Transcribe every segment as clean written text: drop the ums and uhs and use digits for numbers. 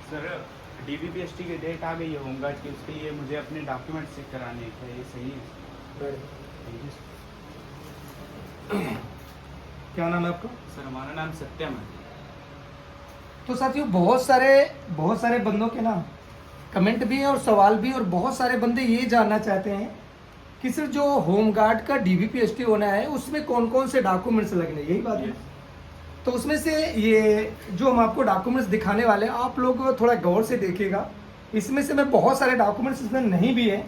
Sir DBPST की date आ गई है होमगार्ड की, उसके लिए मुझे अपने डॉक्यूमेंट्स चेक कराने हैं, क्या ये सही है? थैंक यू क्या नाम है आपका? सर। हमारा नाम सत्यम है। तो साथियों बहुत सारे बंदों के ना कमेंट भी है और सवाल भी, और बहुत सारे बंदे ये जानना चाहते हैं कि सिर्फ जो होमगार्ड का डीबीपीएसटी होना है उसमें कौन कौन से डॉक्यूमेंट्स लगने, यही बात है। तो उसमें से ये जो हम आपको डॉक्यूमेंट्स दिखाने वाले हैं, आप लोग थोड़ा गौर से देखिएगा। इसमें से मैं बहुत सारे डॉक्यूमेंट्स इसमें नहीं भी हैं,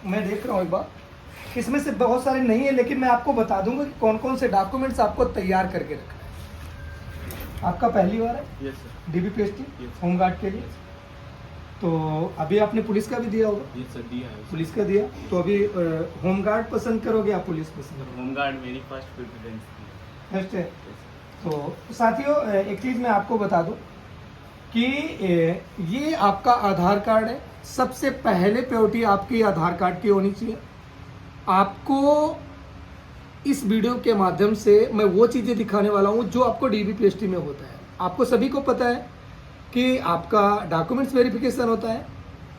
मैं देख रहा हूँ एक बार, इसमें से बहुत सारे नहीं है, लेकिन मैं आपको बता दूंगा कि कौन कौन से डॉक्यूमेंट्स आपको तैयार करके रखना है। आपका पहली बार है yes sir. DBPST Yes. Home guard के लिए? तो अभी आपने पुलिस का भी दिया होगा? ये सर दिया है। पुलिस का दिया, तो अभी होमगार्ड पसंद करोगे या पुलिस पसंद करोगे? होमगार्ड मेरी फर्स्ट प्रेफरेंस थी। फर्स्ट है। तो साथियों एक चीज़ मैं आपको बता दूं कि ये आपका आधार कार्ड है। सबसे पहले प्रायोरिटी आपकी आधार कार्ड की होनी चाहिए। आपको इस वीडियो के माध्यम से मैं वो चीज़ें दिखाने वाला हूँ जो आपको डीबीपीएसटी में होता है। आपको सभी को पता है कि आपका डॉक्यूमेंट्स वेरिफिकेशन होता है,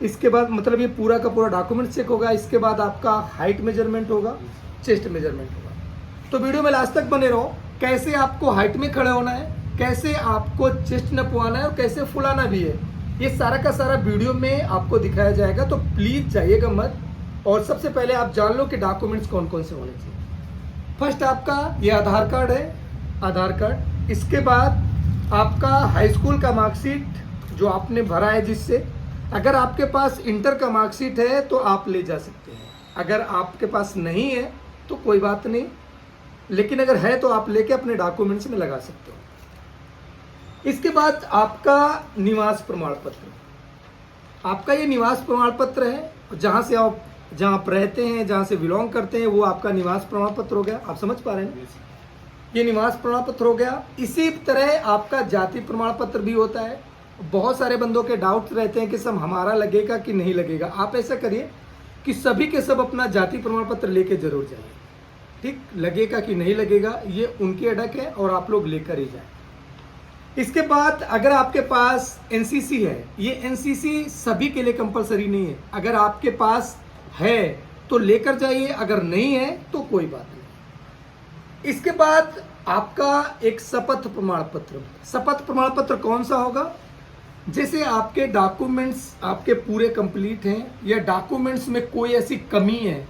इसके बाद मतलब ये पूरा का पूरा डॉक्यूमेंट चेक होगा, इसके बाद आपका हाइट मेजरमेंट होगा, चेस्ट मेजरमेंट होगा। तो वीडियो में लास्ट तक बने रहो। कैसे आपको हाइट में खड़े होना है, कैसे आपको चेस्ट नपवाना है और कैसे फुलाना भी है, ये सारा का सारा वीडियो में आपको दिखाया जाएगा। तो प्लीज जाइएगा मत। और सबसे पहले आप जान लो कि डॉक्यूमेंट्स कौन कौन से होने चाहिए। फर्स्ट आपका ये आधार कार्ड है, आधार कार्ड। इसके बाद आपका हाई स्कूल का मार्कशीट जो आपने भरा है, जिससे अगर आपके पास इंटर का मार्कशीट है तो आप ले जा सकते हैं, अगर आपके पास नहीं है तो कोई बात नहीं, लेकिन अगर है तो आप लेके अपने डॉक्यूमेंट्स में लगा सकते हो। इसके बाद आपका निवास प्रमाण पत्र, आपका ये निवास प्रमाण पत्र है, जहाँ आप रहते हैं, जहाँ से बिलोंग करते हैं, वो आपका निवास प्रमाण पत्र हो गया। आप समझ पा रहे हैं? ये निवास प्रमाण पत्र हो गया। इसी तरह आपका जाति प्रमाण पत्र भी होता है। बहुत सारे बंदों के डाउट्स रहते हैं कि सब हमारा लगेगा कि नहीं लगेगा। आप ऐसा करिए कि सभी के सब अपना जाति प्रमाण पत्र लेके जरूर जाइए, ठीक? लगेगा कि नहीं लगेगा ये उनकी अटक है, और आप लोग लेकर ही जाए। इसके बाद अगर आपके पास एनसीसी है, ये एनसीसी सभी के लिए कंपलसरी नहीं है। अगर आपके पास है तो लेकर जाइए, अगर नहीं है तो कोई बात नहीं। इसके बाद आपका एक शपथ प्रमाण पत्र। शपथ प्रमाण पत्र कौन सा होगा? जैसे आपके डॉक्यूमेंट्स आपके पूरे कंप्लीट हैं या डॉक्यूमेंट्स में कोई ऐसी कमी है,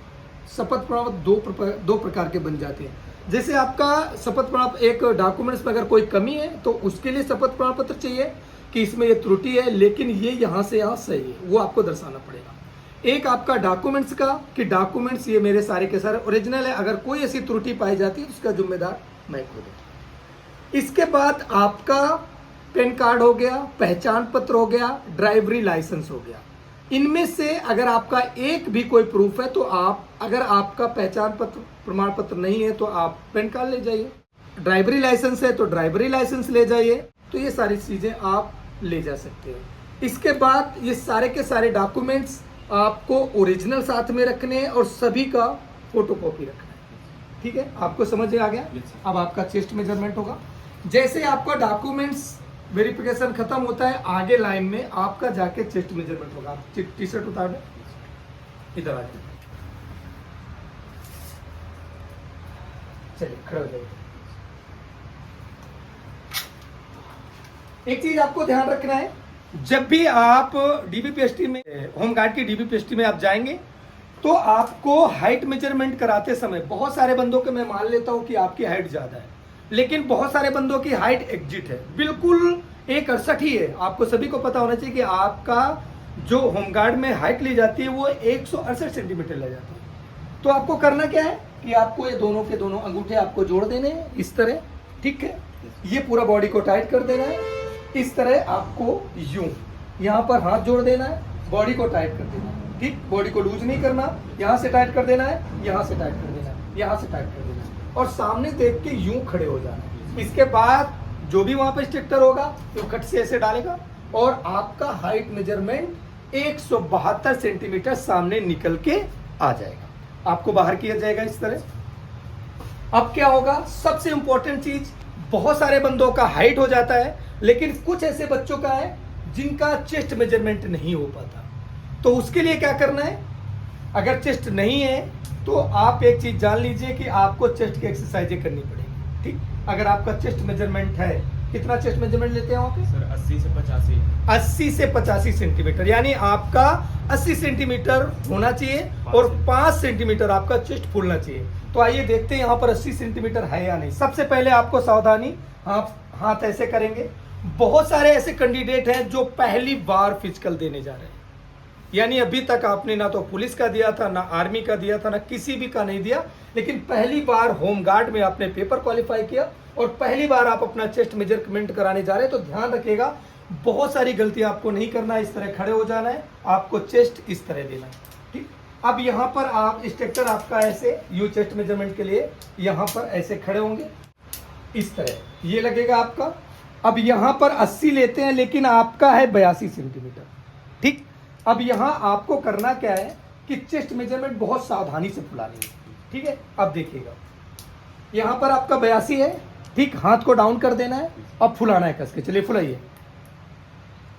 शपथ प्रमाण पत्र दो प्रकार के बन जाते हैं। जैसे आपका शपथ प्रमाण एक डॉक्यूमेंट्स में अगर कोई कमी है तो उसके लिए शपथ प्रमाण पत्र चाहिए कि इसमें ये त्रुटि है, लेकिन ये यहाँ से यहाँ सही है, वो आपको दर्शाना पड़ेगा। एक आपका डॉक्यूमेंट्स का कि डॉक्यूमेंट्स ये मेरे सारे के सारे ओरिजिनल है, अगर कोई ऐसी त्रुटि पाई जाती है तो उसका जिम्मेदार मैं खुद हूँ। इसके बाद आपका पैन कार्ड हो गया, पहचान पत्र हो गया, ड्राइवरी लाइसेंस हो गया। इनमें से अगर आपका एक भी कोई प्रूफ है तो आप, अगर आपका पहचान पत्र प्रमाण पत्र नहीं है तो आप पैन कार्ड ले जाइए, ड्राइवरी लाइसेंस है तो ड्राइवरी लाइसेंस ले जाइए। तो ये सारी चीज़ें आप ले जा सकते हैं। इसके बाद ये सारे के सारे डॉक्यूमेंट्स आपको ओरिजिनल साथ में रखने हैं और सभी का फोटोकॉपी रखना है, ठीक है? आपको समझ आ गया? अब आपका चेस्ट मेजरमेंट होगा। जैसे आपका डॉक्यूमेंट्स वेरिफिकेशन खत्म होता है, आगे लाइन में आपका जाके चेस्ट मेजरमेंट होगा। आप टी शर्ट उतार दें, इधर आ जाए, चलिए खड़े हो जाइए। एक चीज आपको ध्यान रखना है, जब भी आप डीबीपीएसटी में, होमगार्ड की डीबीपीएसटी में आप जाएंगे तो आपको हाइट मेजरमेंट कराते समय, बहुत सारे बंदों के मैं मान लेता हूं कि आपकी हाइट ज्यादा है, लेकिन बहुत सारे बंदों की हाइट एग्जिट है, बिल्कुल 168 ही है। आपको सभी को पता होना चाहिए कि आपका जो होमगार्ड में हाइट ली जाती है वो 168 सेंटीमीटर ली जाती है। तो आपको करना क्या है कि आपको ये दोनों के दोनों अंगूठे आपको जोड़ देने हैं इस तरह, ठीक है? ये पूरा बॉडी को टाइट कर देना है इस तरह। आपको यूं यहाँ पर हाथ जोड़ देना है, बॉडी को टाइट कर देना है, ठीक? बॉडी को लूज नहीं करना, यहाँ से टाइट कर देना है, यहाँ से टाइट कर देना है, यहाँ से टाइट कर देना है, और सामने देख के यूं खड़े हो जाना है। इसके बाद जो भी वहां पे स्ट्रिक्टर होगा वो कट से ऐसे डालेगा और आपका हाइट मेजरमेंट 172 सेंटीमीटर सामने निकल के आ जाएगा। आपको बाहर किया जाएगा इस तरह। अब क्या होगा, सबसे इंपॉर्टेंट चीज, बहुत सारे बंदों का हाइट हो जाता है, लेकिन कुछ ऐसे बच्चों का है जिनका चेस्ट मेजरमेंट नहीं हो पाता, तो उसके लिए क्या करना है? अगर चेस्ट नहीं है तो आप एक चीज जान लीजिए कि आपको चेस्ट की एक्सरसाइजें करनी पड़ेगी। ठीक, अगर आपका चेस्ट मेजरमेंट है, कितना चेस्ट मेजरमेंट लेते हैं वहाँ पे? सर 80 से 85। 80 से 85 सेंटीमीटर, यानी आपका 80 सेंटीमीटर होना चाहिए और 5 सेंटीमीटर आपका चेस्ट फूलना चाहिए। तो आइए देखते हैं यहाँ पर 80 सेंटीमीटर है या नहीं। सबसे पहले आपको सावधानी, आप हाथ ऐसे करेंगे। बहुत सारे ऐसे कैंडिडेट हैं जो पहली बार फिजिकल देने जा रहे हैं, यानी अभी तक आपने ना तो पुलिस का दिया था, ना आर्मी का दिया था, ना किसी भी का नहीं दिया, लेकिन पहली बार होमगार्ड में आपने पेपर क्वालिफाई किया और पहली बार आप अपना चेस्ट मेजरमेंट कराने जा रहे हैं। तो ध्यान रखिएगा, बहुत सारी गलतियां आपको नहीं करना है। इस तरह खड़े हो जाना है, आपको चेस्ट इस तरह देना है। ठीक, अब यहाँ पर आप इंस्ट्रक्टर आपका ऐसे यू चेस्ट मेजरमेंट के लिए यहाँ पर ऐसे खड़े होंगे, इस तरह ये लगेगा आपका। अब यहाँ पर 80 लेते हैं, लेकिन आपका है 82 सेंटीमीटर। ठीक, अब यहाँ आपको करना क्या है कि चेस्ट मेजरमेंट बहुत सावधानी से फुलानी है। ठीक है, अब देखिएगा, यहाँ पर आपका 82 है। ठीक, हाथ को डाउन कर देना है, अब फुलाना है कस के। चलिए फुलाइए।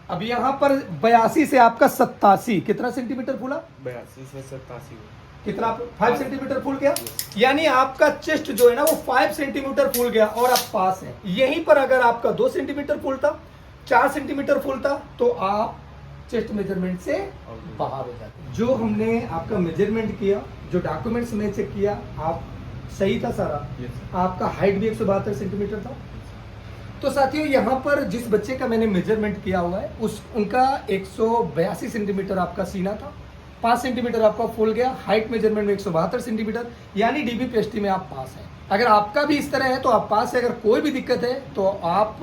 अब यहाँ पर 82 से आपका 87, कितना सेंटीमीटर फूला? 82 से 87। कितना? 5 सेंटीमीटर फूल गया, यानी आपका चेस्ट जो है ना वो 5 सेंटीमीटर फूल गया और आप पास है। यहीं पर अगर आपका 2 सेंटीमीटर फूलता, 4 सेंटीमीटर फूलता, तो आप चेस्ट मेजरमेंट से बाहर हो जाते। जो हमने आपका मेजरमेंट किया, जो डॉक्यूमेंट्स में चेक किया, आप सही था सारा। आपका हाइट भी 172 सेंटीमीटर था। तो साथियों, यहाँ पर जिस बच्चे का मैंने मेजरमेंट किया हुआ है उनका 182 सेंटीमीटर आपका सीना था, 5 सेंटीमीटर आपका फूल गया, हाइट मेजरमेंट में 172 सेंटीमीटर, यानी डीबीपीएसटी में आप पास हैं। अगर आपका भी इस तरह है तो आप पास है। अगर कोई भी दिक्कत है तो आप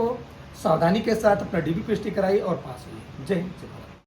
सावधानी के साथ अपना डीबीपीएसटी कराइए और पास होइए। जय हिंद।